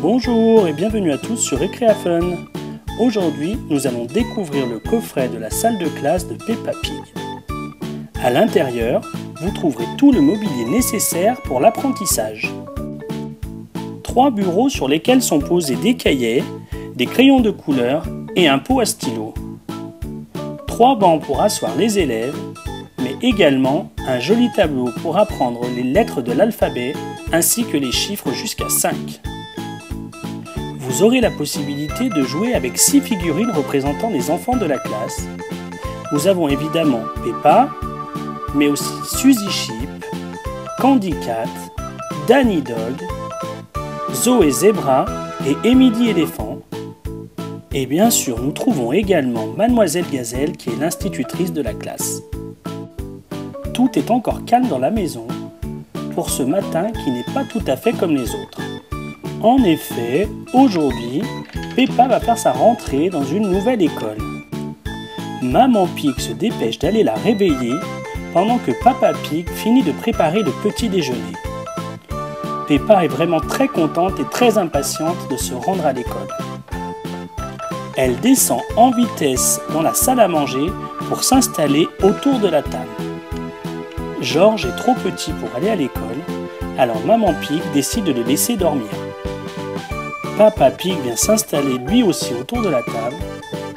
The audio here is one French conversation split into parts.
Bonjour et bienvenue à tous sur Recréafun. Aujourd'hui, nous allons découvrir le coffret de la salle de classe de Peppa Pig. À l'intérieur, vous trouverez tout le mobilier nécessaire pour l'apprentissage. 3 bureaux sur lesquels sont posés des cahiers, des crayons de couleur et un pot à stylo. 3 bancs pour asseoir les élèves, mais également un joli tableau pour apprendre les lettres de l'alphabet ainsi que les chiffres jusqu'à 5. Vous aurez la possibilité de jouer avec 6 figurines représentant les enfants de la classe. Nous avons évidemment Peppa, mais aussi Suzy Sheep, Candy Cat, Danny Dog, Zoé Zebra et Emily Éléphant. Et bien sûr, nous trouvons également Mademoiselle Gazelle qui est l'institutrice de la classe. Tout est encore calme dans la maison pour ce matin qui n'est pas tout à fait comme les autres. En effet, aujourd'hui, Peppa va faire sa rentrée dans une nouvelle école. Maman Pig se dépêche d'aller la réveiller pendant que Papa Pig finit de préparer le petit déjeuner. Peppa est vraiment très contente et très impatiente de se rendre à l'école. Elle descend en vitesse dans la salle à manger pour s'installer autour de la table. George est trop petit pour aller à l'école, alors Maman Pig décide de le laisser dormir. Papa Pig vient s'installer lui aussi autour de la table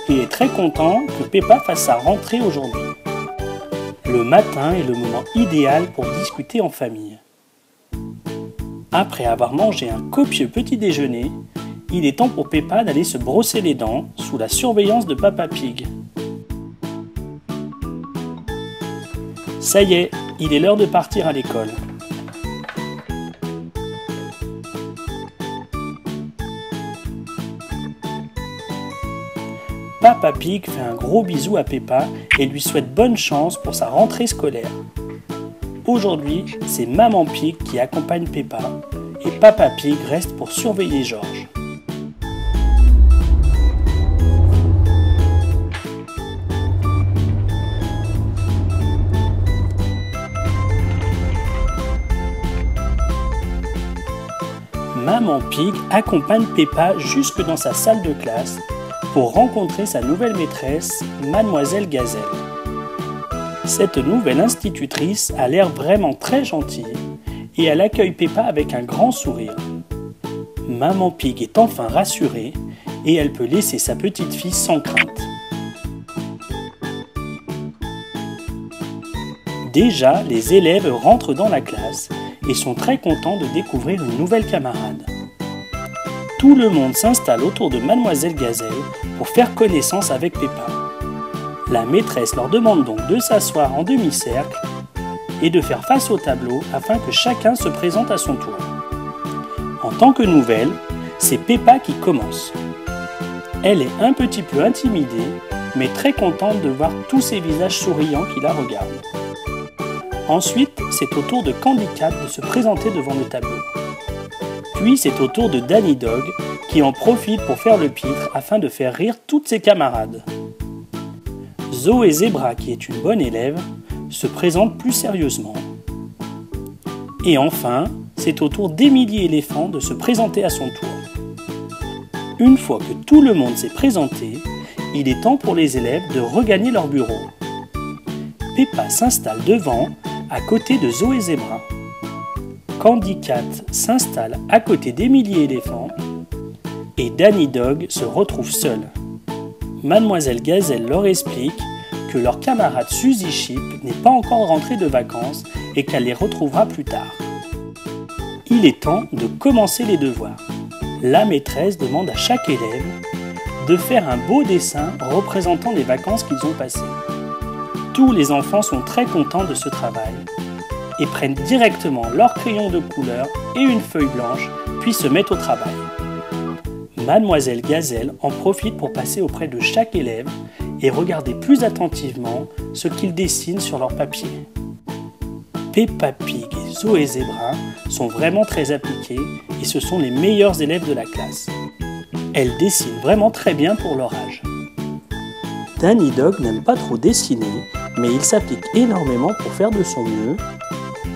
et est très content que Peppa fasse sa rentrée aujourd'hui. Le matin est le moment idéal pour discuter en famille. Après avoir mangé un copieux petit déjeuner, il est temps pour Peppa d'aller se brosser les dents sous la surveillance de Papa Pig. Ça y est, il est l'heure de partir à l'école. Papa Pig fait un gros bisou à Peppa et lui souhaite bonne chance pour sa rentrée scolaire. Aujourd'hui, c'est Maman Pig qui accompagne Peppa et Papa Pig reste pour surveiller George. Maman Pig accompagne Peppa jusque dans sa salle de classe pour rencontrer sa nouvelle maîtresse, Mademoiselle Gazelle. Cette nouvelle institutrice a l'air vraiment très gentille et elle accueille Peppa avec un grand sourire. Maman Pig est enfin rassurée et elle peut laisser sa petite fille sans crainte. Déjà, les élèves rentrent dans la classe et sont très contents de découvrir une nouvelle camarade. Tout le monde s'installe autour de Mademoiselle Gazelle pour faire connaissance avec Peppa. La maîtresse leur demande donc de s'asseoir en demi-cercle et de faire face au tableau afin que chacun se présente à son tour. En tant que nouvelle, c'est Peppa qui commence. Elle est un petit peu intimidée, mais très contente de voir tous ces visages souriants qui la regardent. Ensuite, c'est au tour de Candy Cat de se présenter devant le tableau. Puis c'est au tour de Danny Dog qui en profite pour faire le pitre afin de faire rire toutes ses camarades. Zoé Zebra, qui est une bonne élève, se présente plus sérieusement. Et enfin, c'est au tour d'Emily Éléphant de se présenter à son tour. Une fois que tout le monde s'est présenté, il est temps pour les élèves de regagner leur bureau. Peppa s'installe devant, à côté de Zoé Zebra. Candy Cat s'installe à côté d'Emily Éléphant et Danny Dog se retrouve seul. Mademoiselle Gazelle leur explique que leur camarade Suzy Sheep n'est pas encore rentrée de vacances et qu'elle les retrouvera plus tard. Il est temps de commencer les devoirs. La maîtresse demande à chaque élève de faire un beau dessin représentant les vacances qu'ils ont passées. Tous les enfants sont très contents de ce travail et prennent directement leur crayon de couleur et une feuille blanche, puis se mettent au travail. Mademoiselle Gazelle en profite pour passer auprès de chaque élève et regarder plus attentivement ce qu'ils dessinent sur leur papier. Peppa Pig et Zoé Zebra sont vraiment très appliquées et ce sont les meilleurs élèves de la classe. Elles dessinent vraiment très bien pour leur âge. Danny Dog n'aime pas trop dessiner, mais il s'applique énormément pour faire de son mieux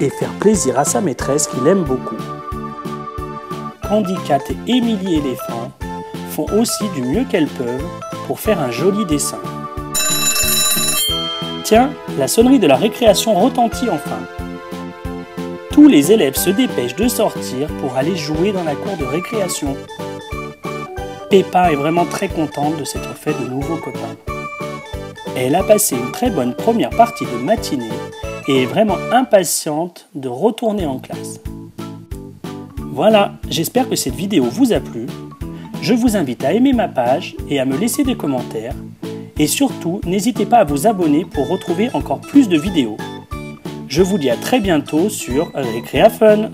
et faire plaisir à sa maîtresse qu'il aime beaucoup. Candy Cat et Émilie Éléphant font aussi du mieux qu'elles peuvent pour faire un joli dessin. Tiens, la sonnerie de la récréation retentit enfin. Tous les élèves se dépêchent de sortir pour aller jouer dans la cour de récréation. Peppa est vraiment très contente de s'être fait de nouveaux copains. Elle a passé une très bonne première partie de matinée et est vraiment impatiente de retourner en classe. Voilà, j'espère que cette vidéo vous a plu. Je vous invite à aimer ma page et à me laisser des commentaires. Et surtout, n'hésitez pas à vous abonner pour retrouver encore plus de vidéos. Je vous dis à très bientôt sur Récréa Fun.